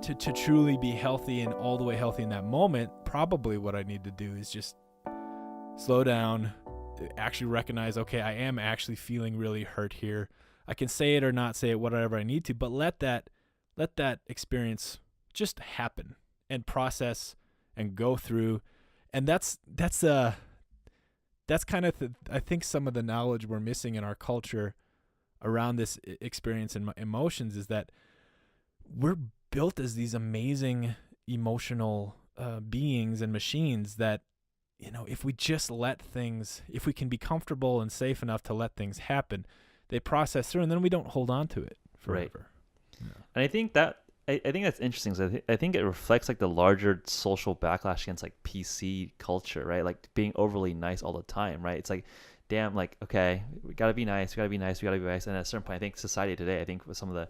to truly be healthy and all the way healthy in that moment, probably what I need to do is just slow down, actually recognize, okay, I am actually feeling really hurt here. I can say it or not say it, whatever I need to, but let that experience just happen and process and go through. And that's kind of I think some of the knowledge we're missing in our culture around this experience and emotions is that we're built as these amazing emotional beings and machines that, if we just let things, if we can be comfortable and safe enough to let things happen, they process through, and then we don't hold on to it forever. Right. Yeah. And I think that's interesting. So I think it reflects like the larger social backlash against like PC culture, right? Like being overly nice all the time, right? It's like, damn, like, okay, we gotta be nice. And at a certain point, I think society today, I think with some of the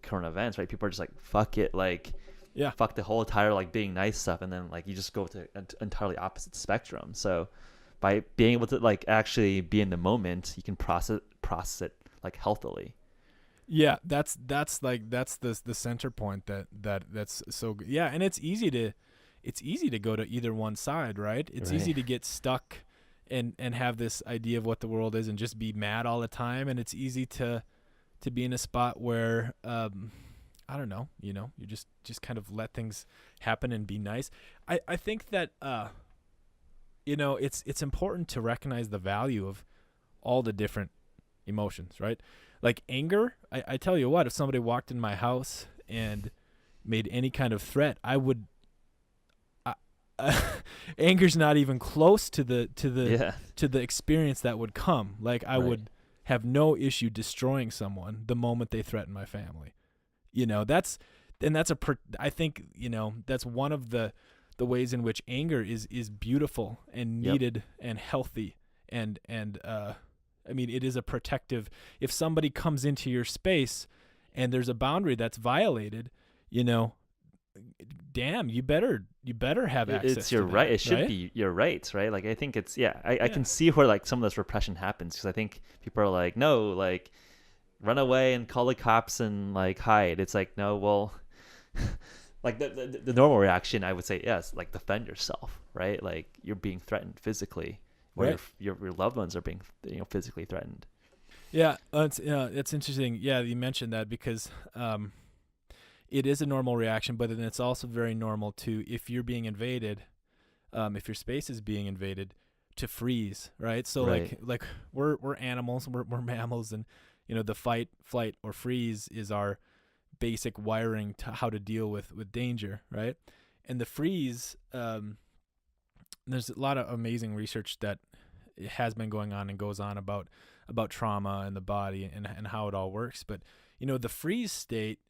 current events, right, people are just like, fuck it, like, Yeah. fuck the whole entire like being nice stuff, and then like you just go to an entirely opposite spectrum. So by being able to like actually be in the moment, you can process it like healthily. Yeah, that's the center point that's so good. Yeah, and it's easy to go to either one side, right? It's Right. easy to get stuck and have this idea of what the world is and just be mad all the time, and it's easy to be in a spot where I don't know, you just kind of let things happen and be nice. I think that it's important to recognize the value of all the different emotions, right? Like anger, I tell you what, if somebody walked in my house and made any kind of threat, I would. Anger's not even close to the experience that would come. Like I would have no issue destroying someone the moment they threaten my family. I think that's one of the ways in which anger is beautiful and needed and healthy and I mean, it is a protective. If somebody comes into your space and there's a boundary that's violated, damn, you better have access. It's your to that, right. It should right? be your rights, right? Like I think it's I can see where like some of this repression happens, because I think people are like, no, like run away and call the cops and like hide. It's like, no, well, like the normal reaction, I would say, yes, like defend yourself, right? Like you're being threatened physically, or Right. your loved ones are being physically threatened. Yeah, it's interesting. Yeah, you mentioned that because it is a normal reaction, but then it's also very normal to, if you're being invaded, if your space is being invaded, to freeze, right? So like we're animals, we're mammals, and the fight, flight, or freeze is our basic wiring to how to deal with danger, right? And the freeze, there's a lot of amazing research that has been going on and goes on about trauma and the body and how it all works. But the freeze state,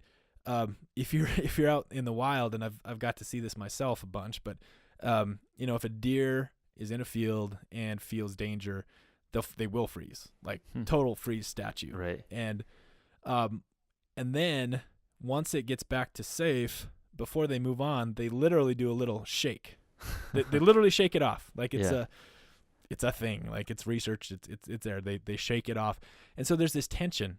if you're out in the wild, and I've got to see this myself a bunch, but if a deer is in a field and feels danger, they will freeze, like total freeze statue, Right. And then once it gets back to safe, before they move on, they literally do a little shake. They literally shake it off, like it's a thing, like it's researched, it's there. They shake it off, and so there's this tension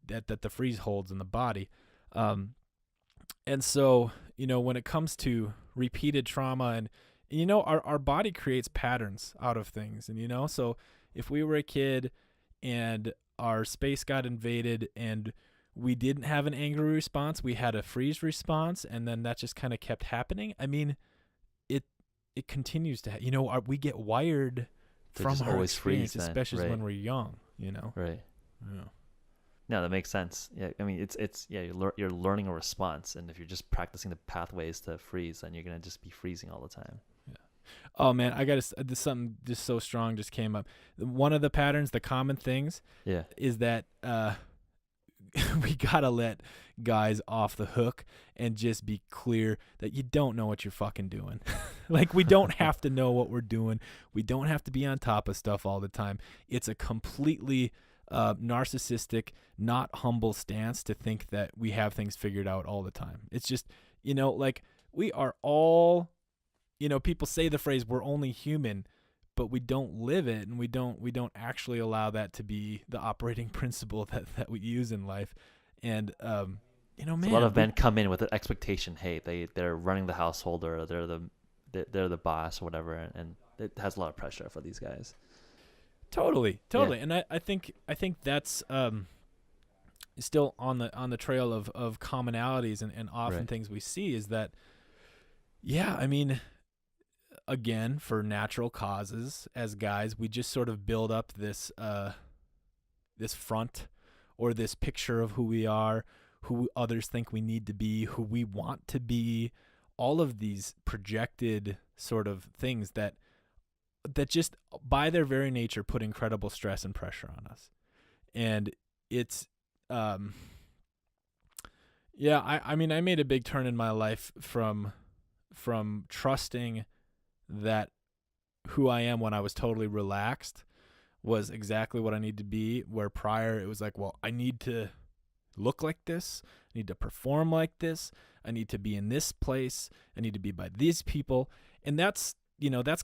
that the freeze holds in the body, and so when it comes to repeated trauma, and our body creates patterns out of things, and so if we were a kid and our space got invaded and we didn't have an angry response, we had a freeze response, and then that just kind of kept happening. I mean, it continues to we get wired from our experience, especially when we're young, Right. Yeah. No, that makes sense. Yeah, I mean, you're learning a response, and if you're just practicing the pathways to freeze, then you're gonna just be freezing all the time. Yeah. Oh man, something just so strong just came up. One of the patterns, the common things, is that we gotta let guys off the hook and just be clear that you don't know what you're fucking doing. Like, we don't have to know what we're doing. We don't have to be on top of stuff all the time. It's a completely narcissistic, not humble stance to think that we have things figured out all the time. It's just, like, we are all, people say the phrase, we're only human, but we don't live it, and we don't actually allow that to be the operating principle that we use in life. And So a lot man, of men come in with an expectation. Hey, they're running the household, or they're the boss or whatever, and it has a lot of pressure for these guys. totally, Yeah. totally. And I think that's still on the trail of commonalities and often Right. things we see is that, yeah, I mean, again, for natural causes, as guys, we just sort of build up this front, or this picture of who we are, who others think we need to be, who we want to be, all of these projected sort of things that just by their very nature put incredible stress and pressure on us. And it's um yeah, I mean, I made a big turn in my life from trusting that who I am when I was totally relaxed was exactly what I need to be, where prior it was like, well, I need to look like this, I need to perform like this, I need to be in this place, I need to be by these people. And that's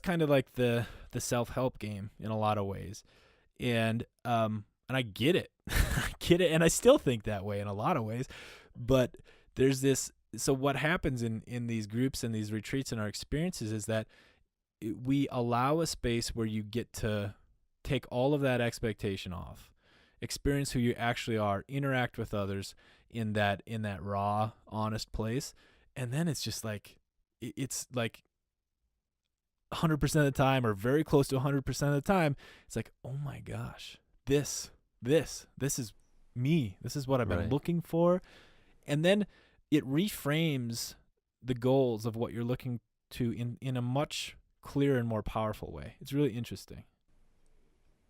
kind of like the self-help game in a lot of ways. And I get it. I get it, and I still think that way in a lot of ways. But there's this, so what happens in these groups and these retreats and our experiences is that we allow a space where you get to take all of that expectation off, experience who you actually are, interact with others in that raw, honest place. And then it's just like, it's like 100% of the time, or very close to 100% of the time, it's like, oh my gosh, this is me. This is what I've been Right. looking for. And then it reframes the goals of what you're looking to in a much clearer and more powerful way. It's really interesting.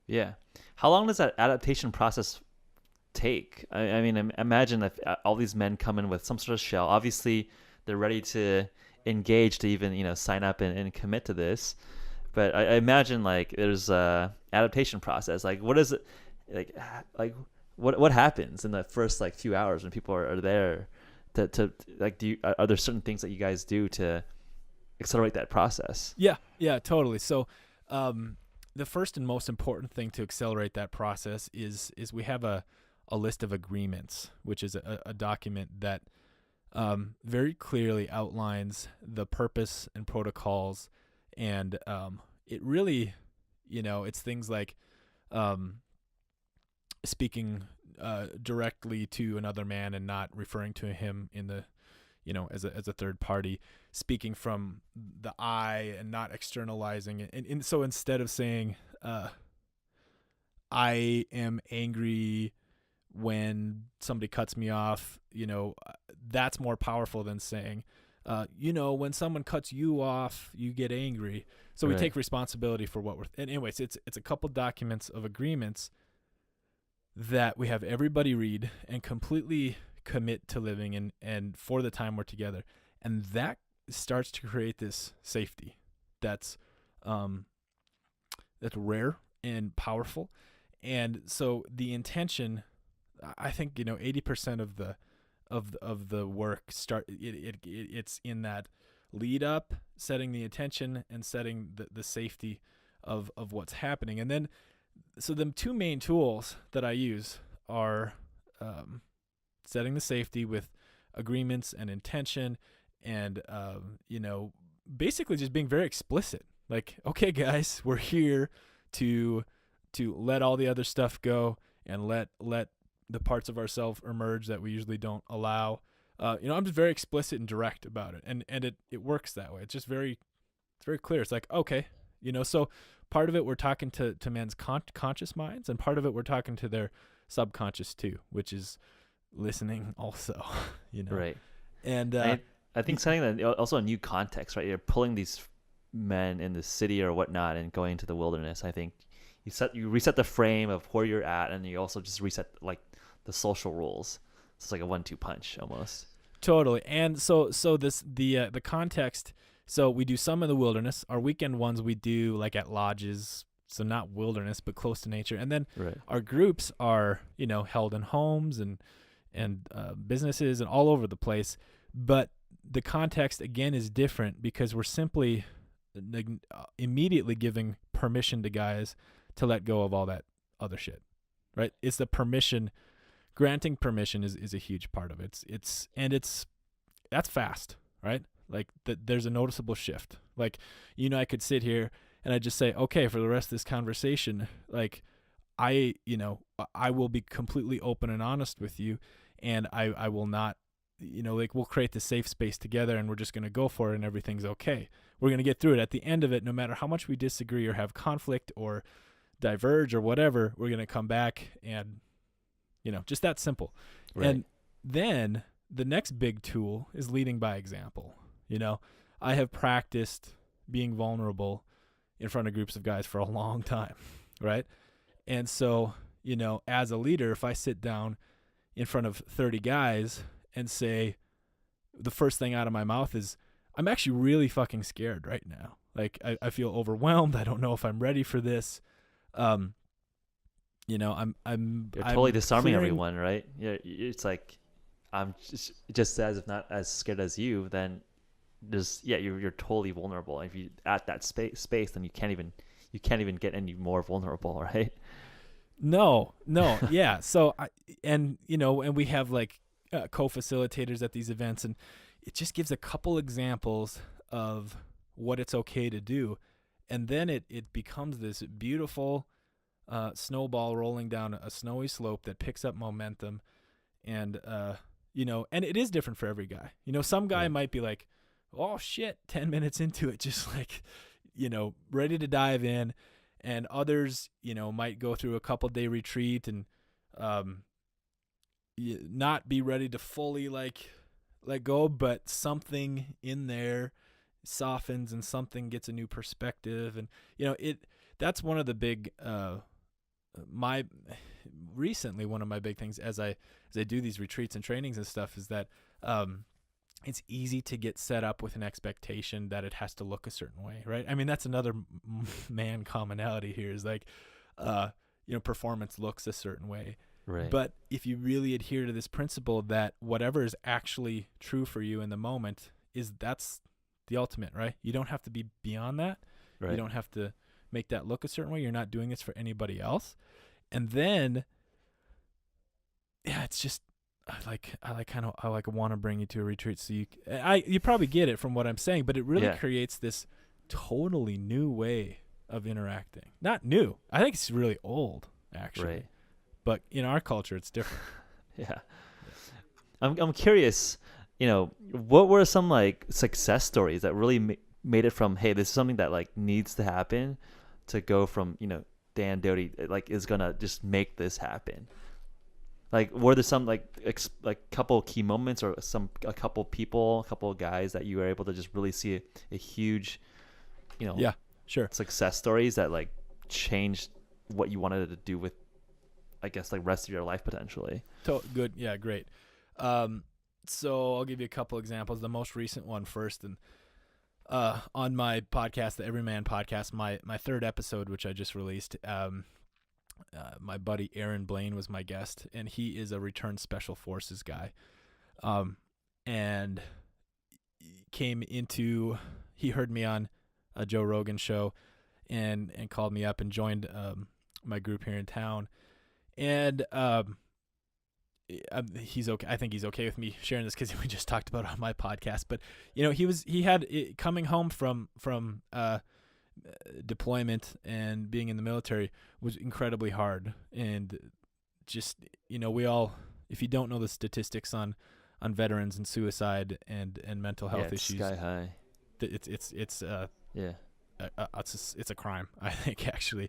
Yeah. How long does that adaptation process take? I mean, imagine if all these men come in with some sort of shell. Obviously, they're ready to engage, to even sign up and commit to this. But I imagine like there's a adaptation process. Like, what is it like? What happens in the first like few hours when people are there? To like, are there certain things that you guys do to accelerate that process? Yeah, totally. So, the first and most important thing to accelerate that process is we have a list of agreements, which is a document that very clearly outlines the purpose and protocols, and it really, it's things like speaking directly to another man and not referring to him in the as a third party, speaking from the I and not externalizing it. And so instead of saying I am angry when somebody cuts me off, that's more powerful than saying when someone cuts you off, you get angry. So we Right. take responsibility for what we're. And anyways, it's a couple documents of agreements that we have everybody read and completely commit to living and for the time we're together. And that starts to create this safety that's rare and powerful. And so the intention, I think 80% of the work it's in that lead up, setting the intention and setting the safety of what's happening. And then so the two main tools that I use are setting the safety with agreements and intention, and basically just being very explicit. Like, okay, guys, we're here to let all the other stuff go and let the parts of ourselves emerge that we usually don't allow. I'm just very explicit and direct about it, and it works that way. It's just very clear. It's like, okay, so part of it we're talking to men's conscious minds, and part of it we're talking to their subconscious too, which is listening also. Right. And I think setting that also a new context, right? You're pulling these men in the city or whatnot and going to the wilderness. I think you reset the frame of where you're at, and you also just reset like the social rules. It's like a 1-2 punch almost. totally. And so the context. So we do some in the wilderness. Our weekend ones we do like at lodges, so not wilderness but close to nature. And then Right. our groups are held in homes and businesses and all over the place. But the context again is different because we're simply immediately giving permission to guys to let go of all that other shit, right? It's the permission granting permission is a huge part of it. That's fast, right? Like there's a noticeable shift. Like, I could sit here and I just say, okay, for the rest of this conversation, like I will be completely open and honest with you, and I will not, like we'll create this safe space together, and we're just going to go for it, and everything's okay. We're going to get through it. At the end of it, no matter how much we disagree or have conflict or diverge or whatever, we're going to come back and, just that simple. Right. And then the next big tool is leading by example. I have practiced being vulnerable in front of groups of guys for a long time, right? And so, as a leader, if I sit down in front of 30 guys and say, the first thing out of my mouth is, I'm actually really fucking scared right now. Like, I feel overwhelmed. I don't know if I'm ready for this. I'm You're totally disarming everyone, right? Yeah, it's like, I'm just as, if not as scared as you, then you're totally vulnerable. If you at that space, then you can't even get any more vulnerable, right? No, yeah. So and we have like co-facilitators at these events, and it just gives a couple examples of what it's okay to do, and then it becomes this beautiful snowball rolling down a snowy slope that picks up momentum, and and it is different for every guy. Some guy might be like, oh shit, 10 minutes into it, just like, ready to dive in. And others, might go through a couple-day retreat and not be ready to fully like let go, but something in there softens and something gets a new perspective. And, that's one of the big, recently one of my big things as I do these retreats and trainings and stuff is that it's easy to get set up with an expectation that it has to look a certain way, right? I mean, that's another man commonality here is like, performance looks a certain way. Right. But if you really adhere to this principle that whatever is actually true for you in the moment that's the ultimate, right? You don't have to be beyond that. Right. You don't have to make that look a certain way. You're not doing this for anybody else. And then, it's just, I want to bring you to a retreat so you probably get it from what I'm saying, but it really creates this totally new way of interacting. Not new. I think it's really old, actually. Right. But in our culture, it's different. Yeah. I'm curious, what were some like success stories that really made it from, hey, this is something that like needs to happen, to go from, Dan Doty like is gonna just make this happen. Like, were there some like couple key moments or a couple people, a couple of guys that you were able to just really see a huge, success stories that like changed what you wanted to do with, I guess, like rest of your life potentially? Good. Yeah, great. So I'll give you a couple examples. The most recent one first, and on my podcast, the Evryman podcast, my third episode, which I just released, my buddy Aaron Blaine was my guest, and he is a returned special forces guy, and he heard me on a Joe Rogan show, and called me up and joined my group here in town, and he's okay. I think he's okay with me sharing this because we just talked about it on my podcast. But he had coming home from deployment and being in the military was incredibly hard, and just we all, if you don't know the statistics on veterans and suicide and mental health issues, sky high. It's a crime, I think, actually.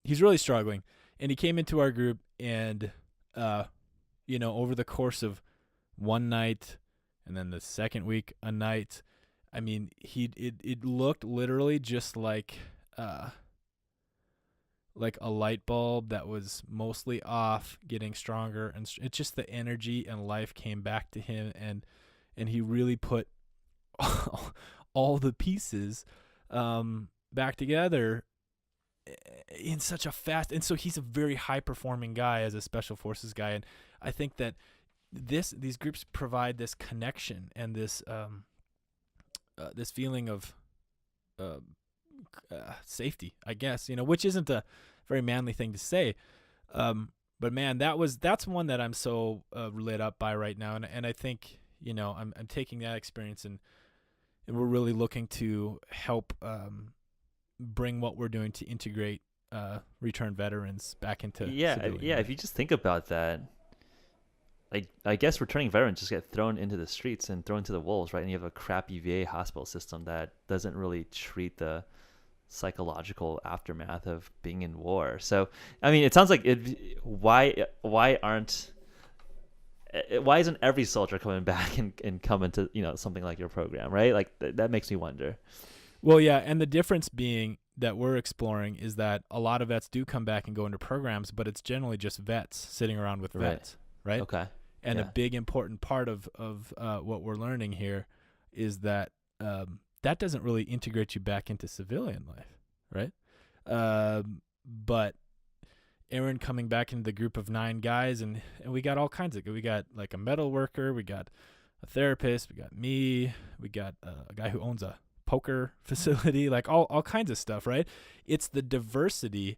He's really struggling, and he came into our group, and over the course of one night and then the second week a night, I mean, it looked literally just like a light bulb that was mostly off, getting stronger, and it's just the energy and life came back to him, and he really put all the pieces back together in such a fast, and so he's a very high performing guy as a special forces guy, and I think that these groups provide this connection and this this feeling of safety, I guess, which isn't a very manly thing to say, but man, that's one that I'm so lit up by right now, and I think I'm taking that experience, and we're really looking to help bring what we're doing to integrate return veterans back into civilian Yeah. If life. you just think about that, like I guess returning veterans just get thrown into the streets and thrown to the wolves, right? And you have a crappy VA hospital system that doesn't really treat the psychological aftermath of being in war. So, I mean, it sounds like why isn't every soldier coming back and coming to something like your program, right? Like that makes me wonder. Well, yeah, and the difference being that we're exploring is that a lot of vets do come back and go into programs, but it's generally just vets sitting around with Right. vets, right? Okay. And a Yeah. big important part of what we're learning here is that that doesn't really integrate you back into civilian life, right? But Aaron coming back into the group of 9 guys, and we got all kinds of, we got like a metal worker, we got a therapist, we got me, we got a guy who owns a poker facility, like all kinds of stuff, right? It's the diversity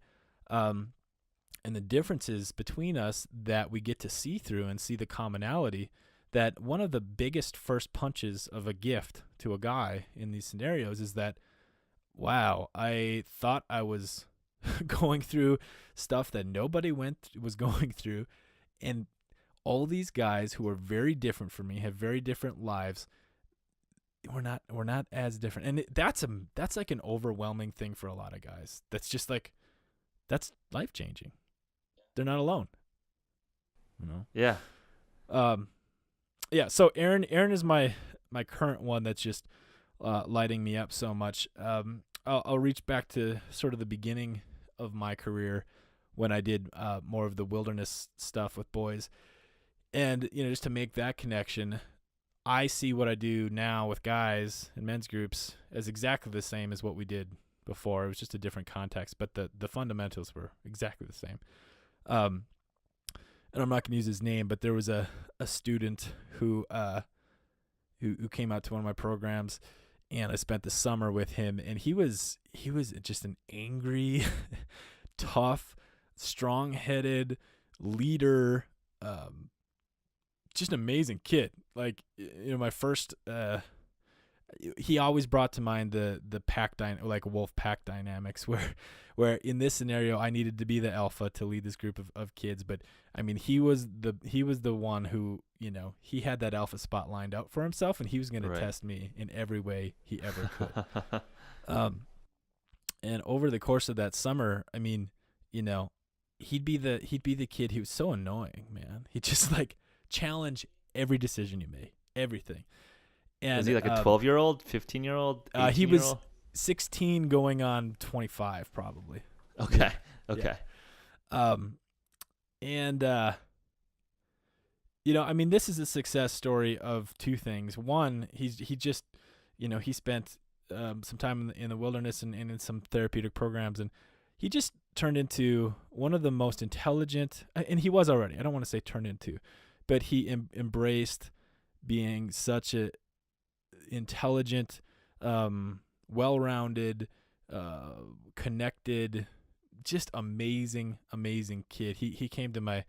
and the differences between us that we get to see through and see the commonality. That one of the biggest first punches of a gift to a guy in these scenarios is that, wow, I thought I was going through stuff that nobody was going through, and all these guys who are very different from me have very different lives. We're not as different, and that's like an overwhelming thing for a lot of guys. That's just like, that's life changing. They're not alone, Yeah. Yeah. So Aaron is my current one that's just lighting me up so much. I'll reach back to sort of the beginning of my career when I did more of the wilderness stuff with boys, and just to make that connection, I see what I do now with guys and men's groups as exactly the same as what we did before. It was just a different context, but the fundamentals were exactly the same. And I'm not going to use his name, but there was a student who came out to one of my programs, and I spent the summer with him, and he was just an angry, tough, strong-headed leader, just an amazing kid. Like, my first he always brought to mind the like wolf pack dynamics, where in this scenario I needed to be the alpha to lead this group of kids, but I mean he was the one who he had that alpha spot lined out for himself, and he was going to test me in every way he ever could. And over the course of that summer, I mean, he'd be the kid who was so annoying, man. He'd just like challenge every decision you made, everything. And was he like a 12-year-old, 15-year-old? He was 16 going on 25 probably. Okay. Yeah. And I mean, this is a success story of two things. One, he just he spent some time in the wilderness and in some therapeutic programs, and he just turned into one of the most intelligent, and he was already, I don't want to say turned into, but he embraced being such a intelligent, well-rounded, connected, just amazing kid. He came to my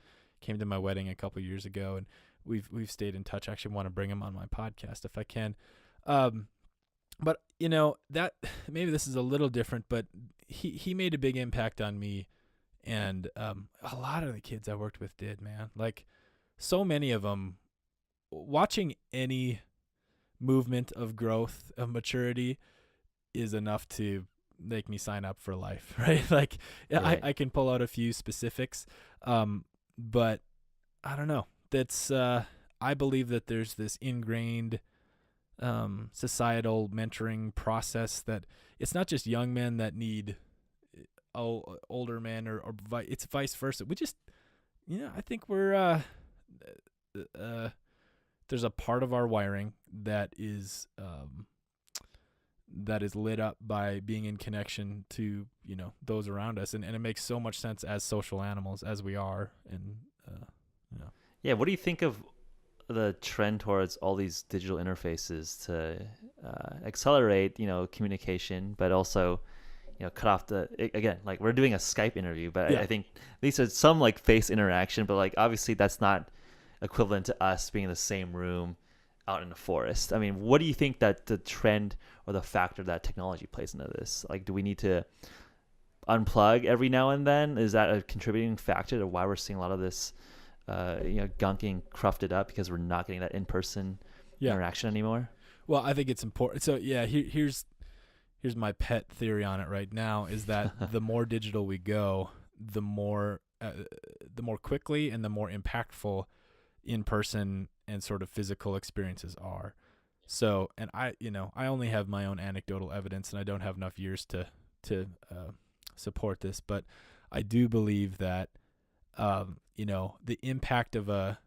wedding a couple years ago, and we've stayed in touch. I actually want to bring him on my podcast if I can. But that maybe this is a little different, but he made a big impact on me, and a lot of the kids I worked with did, man. Like, so many of them, watching any movement of growth, of maturity, is enough to make me sign up for life, right? Like, Right. I can pull out a few specifics, but I don't know. That's I believe that there's this ingrained societal mentoring process, that it's not just young men that need older men, or it's vice versa. We just, I think we're there's a part of our wiring that is lit up by being in connection to those around us, and it makes so much sense as social animals as we are. And Yeah, what do you think of the trend towards all these digital interfaces to accelerate communication, but also cut off again, like we're doing a Skype interview, but Yeah. I think at least there's some like face interaction, but like obviously that's not equivalent to us being in the same room out in the forest. I mean, what do you think that the trend or the factor that technology plays into this? Like, do we need to unplug every now and then? Is that a contributing factor to why we're seeing a lot of this, gunking crufted up because we're not getting that in-person interaction anymore? Well, I think it's important. So yeah, here's my pet theory on it right now is that the more digital we go, the more quickly and the more impactful in-person and sort of physical experiences are. So, and I only have my own anecdotal evidence, and I don't have enough years to support this, but I do believe that the impact of a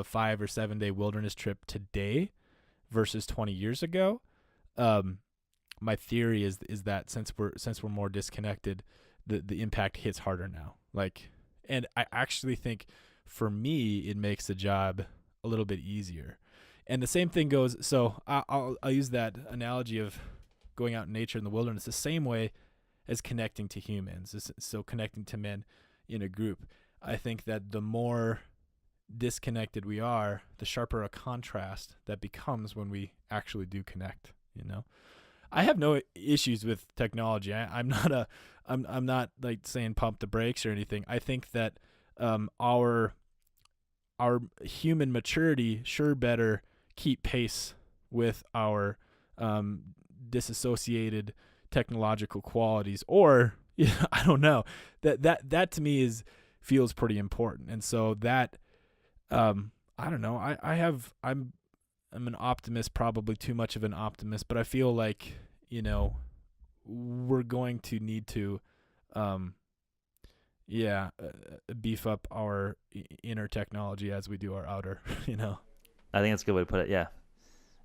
5 or 7 day wilderness trip today versus 20 years ago, my theory is that since we're more disconnected, the impact hits harder now. Like, and I actually think for me it makes the job a little bit easier. And the same thing goes. So I'll use that analogy of going out in nature in the wilderness the same way as connecting to humans. So connecting to men in a group. I think that the more disconnected we are, the sharper a contrast that becomes when we actually do connect. I have no issues with technology. I'm not like saying pump the brakes or anything. I think that our human maturity sure better keep pace with our disassociated technological qualities, or I don't know. That to me feels pretty important. And so that I don't know. I'm an optimist, probably too much of an optimist, but I feel like we're going to need to beef up our inner technology as we do our outer. I think that's a good way to put it. Yeah,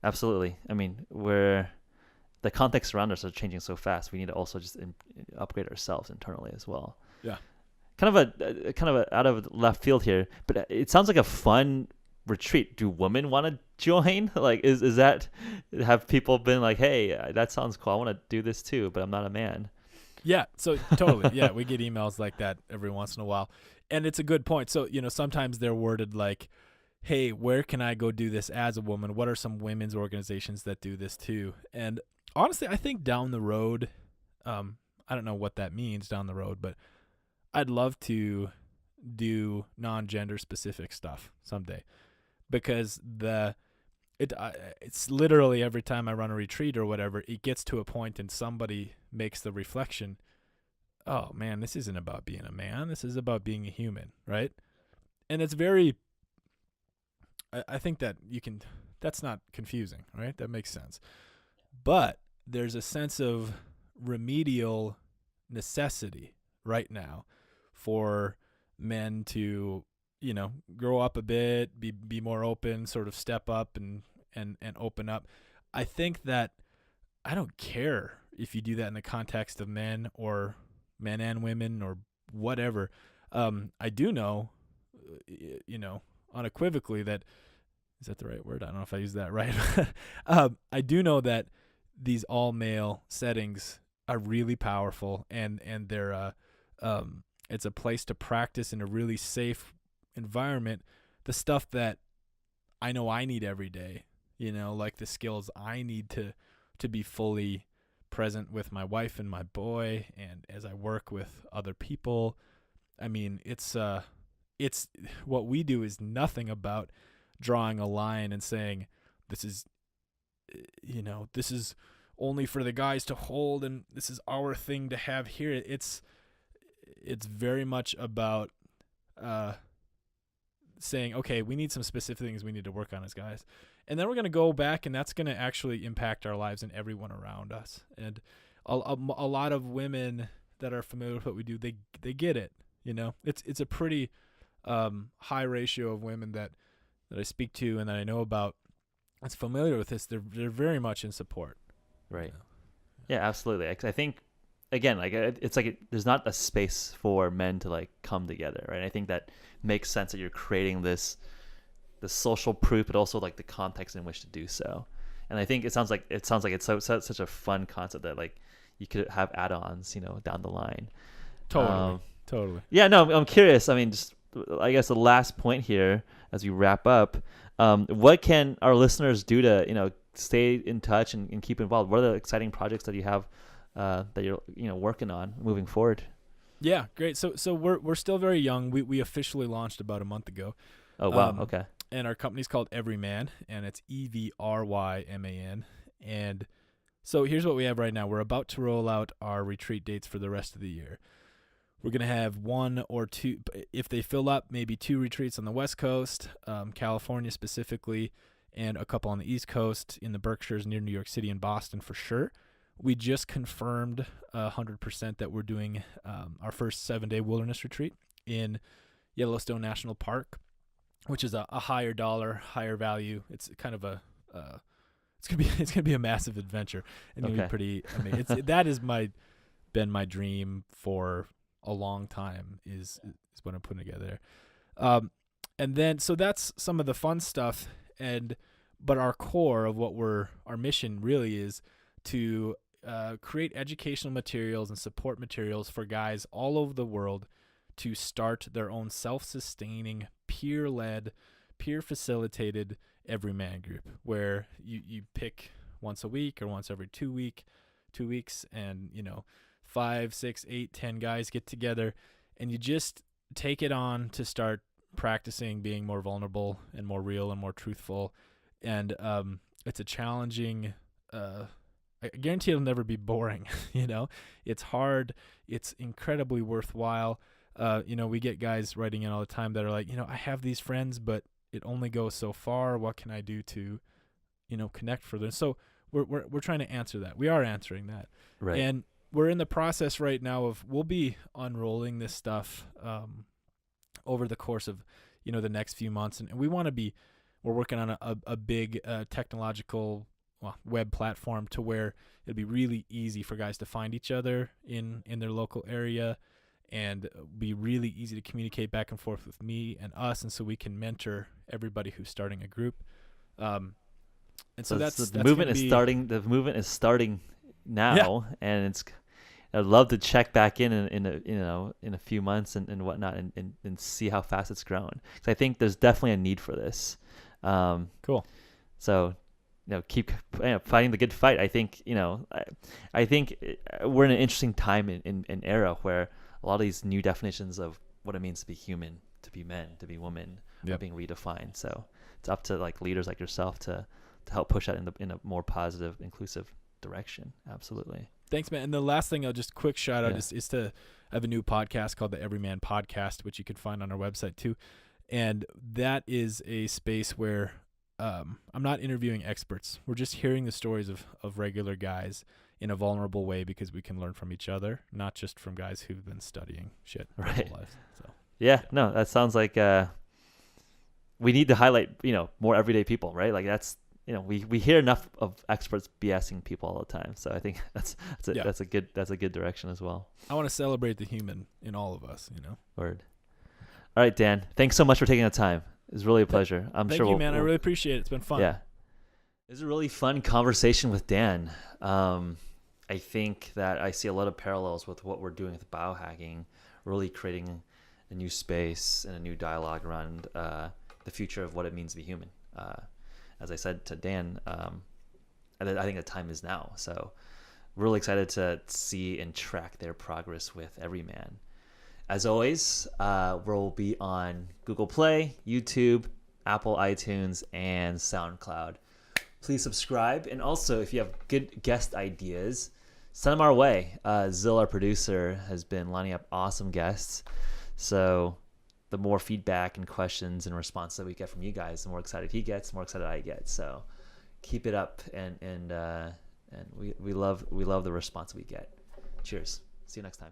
absolutely. I mean, the context around us are changing so fast. We need to also just upgrade ourselves internally as well. Yeah. Kind of a out of left field here, but it sounds like a fun retreat. Do women want to join? Like, is that, have people been like, hey, that sounds cool, I want to do this too, but I'm not a man? Yeah, so totally. Yeah, we get emails like that every once in a while. And it's a good point. So, sometimes they're worded like, hey, where can I go do this as a woman? What are some women's organizations that do this too? And honestly, I think down the road, I don't know what that means down the road, but I'd love to do non-gender specific stuff someday, because it's literally every time I run a retreat or whatever, it gets to a point and somebody makes the reflection, oh man, this isn't about being a man. This is about being a human, right? And it's very, I think that that's not confusing, right? That makes sense. But there's a sense of remedial necessity right now for men to, grow up a bit, be more open, sort of step up and open up. I think that I don't care if you do that in the context of men or men and women or whatever. I do know, unequivocally that, is that the right word? I don't know if I use that right. I do know that these all male settings are really powerful, and they're it's a place to practice in a really safe environment the stuff that I know I need every day, like the skills I need to be fully present with my wife and my boy, and as I work with other people. I mean, it's what we do is nothing about drawing a line and saying this is only for the guys to hold and this is our thing to have here. It's very much about saying, okay, we need some specific things we need to work on as guys, and then we're going to go back, and that's going to actually impact our lives and everyone around us. And a lot of women that are familiar with what we do, they get it. It's a pretty high ratio of women that I speak to and that I know about that's familiar with this. They're very much in support. Right. Yeah, absolutely. I think, again, like it's like there's not a space for men to like come together, right? I think that makes sense that you're creating the social proof, but also like the context in which to do so. And I think it sounds like it's such a fun concept that like you could have add-ons, down the line. Totally. Yeah, no, I'm curious. I mean, just I guess the last point here as we wrap up, what can our listeners do to, stay in touch and keep involved? What are the exciting projects that you have that you're, working on moving forward? Yeah, great. So we're still very young. We officially launched about a month ago. Oh, wow. Okay. And our company's called Evryman, and it's Evryman. And so here's what we have right now. We're about to roll out our retreat dates for the rest of the year. We're going to have one or two, if they fill up, maybe 2 retreats on the West Coast, California specifically, and a couple on the East Coast in the Berkshires near New York City and Boston for sure. We just confirmed 100% that we're doing our first 7-day wilderness retreat in Yellowstone National Park, which is a higher dollar, higher value. It's kind of it's gonna be a massive adventure and gonna be pretty. I mean, that is been my dream for a long time. Is what I'm putting together, and then so that's some of the fun stuff. But our core of our mission really is to create educational materials and support materials for guys all over the world to start their own self-sustaining, peer-led, peer-facilitated Evryman group, where you pick once a week or once every 2 weeks, and 5, 6, 8, 10 guys get together, and you just take it on to start practicing being more vulnerable and more real and more truthful. And it's a challenging. I guarantee it'll never be boring. It's hard. It's incredibly worthwhile. We get guys writing in all the time that are like, I have these friends, but it only goes so far. What can I do to, connect further? So we're trying to answer that. We are answering that. Right. And we're in the process right now we'll be unrolling this stuff over the course of, the next few months. And we're working on a big technological web platform to where it'd be really easy for guys to find each other in their local area, and be really easy to communicate back and forth with me and us, and so we can mentor everybody who's starting a group. And so the movement is starting. The movement is starting now, and I'd love to check back in a few months and whatnot, and see how fast it's grown. Because I think there's definitely a need for this. Cool. So, keep fighting the good fight. I think I think we're in an interesting time in era where a lot of these new definitions of what it means to be human, to be men, to be women, are being redefined. So it's up to leaders like yourself to help push that in a more positive, inclusive direction. Absolutely. Thanks, man. And the last thing I'll just quick shout out is to have a new podcast called the Evryman Podcast, which you can find on our website too. And that is a space where I'm not interviewing experts. We're just hearing the stories of regular guys in a vulnerable way, because we can learn from each other, not just from guys who've been studying shit their whole lives. So no, that sounds like we need to highlight more everyday people, right? Like that's we hear enough of experts BSing people all the time. So I think that's a good direction as well. I want to celebrate the human in all of us. Word. All right, Dan. Thanks so much for taking the time. It was really a pleasure. Thank you, man. I really appreciate it. It's been fun. Yeah. It was a really fun conversation with Dan. I think that I see a lot of parallels with what we're doing with biohacking, really creating a new space and a new dialogue around the future of what it means to be human. As I said to Dan, I think the time is now. So really excited to see and track their progress with Evryman. As always, we'll be on Google Play, YouTube, Apple iTunes, and SoundCloud. Please subscribe. And also, if you have good guest ideas, send them our way. Zill, our producer, has been lining up awesome guests. So the more feedback and questions and response that we get from you guys, the more excited he gets, the more excited I get. So keep it up, and we love the response we get. Cheers. See you next time.